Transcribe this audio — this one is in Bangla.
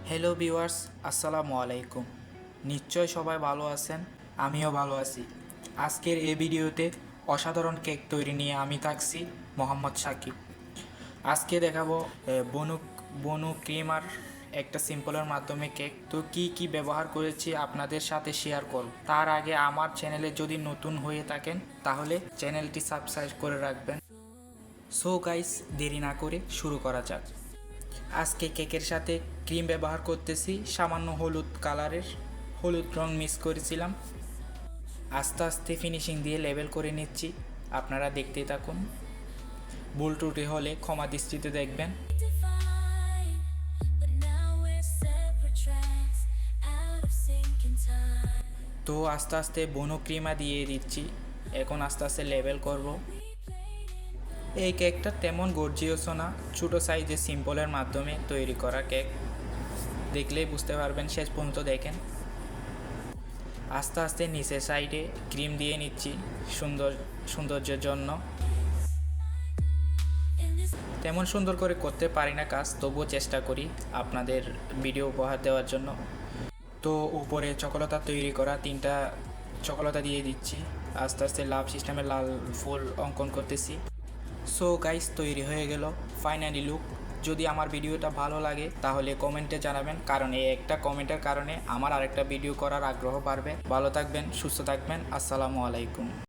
হ্যালো ভিউয়ার্স, আসসালামু আলাইকুম। নিশ্চয় সবাই ভালো আছেন, আমিও ভালো আছি। আজকের এই ভিডিওতে অসাধারণ কেক তৈরি নিয়ে আমি থাকছি মোহাম্মদ সাকিব। আজকে দেখাবো বনু বনু ক্রিমার একটা সিম্পলের মাধ্যমে কেক। তো কি ব্যবহার করেছি আপনাদের সাথে শেয়ার করব। তার আগে আমার চ্যানেলে যদি নতুন হয়ে থাকেন তাহলে চ্যানেলটি সাবস্ক্রাইব করে রাখবেন। সো গাইস, দেরি না করে শুরু করা যাক। আজকে কেকের সাথে ক্রিম ব্যবহার করতেছি, সামান্য হলুদ রং মিক্স করেছিলাম। আস্তে আস্তে ফিনিশিং দিয়ে লেবেল করে নিচ্ছি, আপনারা দেখতেই থাকুন। ভুল ত্রুটি হলে ক্ষমা দৃষ্টিতে দেখবেন। তো আস্তে আস্তে বনু ক্রিমা দিয়ে দিচ্ছি, এখন আস্তে আস্তে লেবেল করব। এই কেকটা তেমন গর্জিয়াসও না, ছোটো সাইজের সিম্পলের মাধ্যমে তৈরি করা কেক। দেখলেই বুঝতে পারবেন, শেষ পর্যন্ত দেখেন। আস্তে আস্তে নিচের সাইডে ক্রিম দিয়ে নিচ্ছি সৌন্দর্যের জন্য। তেমন সুন্দর করে করতে পারি না কাজ, তবুও চেষ্টা করি আপনাদের ভিডিও উপহার দেওয়ার জন্য। তো উপরে চকোলেট তৈরি করা 3টা চকোলেট দিয়ে দিচ্ছি, আস্তে আস্তে লাভ সিস্টেমে লাল ফুল অঙ্কন করতেছি। সো গাইস, তৈরি হয়ে গেল ফাইনালি লুক। যদি আমার ভিডিওটা ভালো লাগে তাহলে কমেন্টে জানাবেন, কারণ এই একটা কমেন্টের কারণে আমার আরেকটা ভিডিও করার আগ্রহ বাড়বে। ভালো থাকবেন, সুস্থ থাকবেন, আসসালামু আলাইকুম।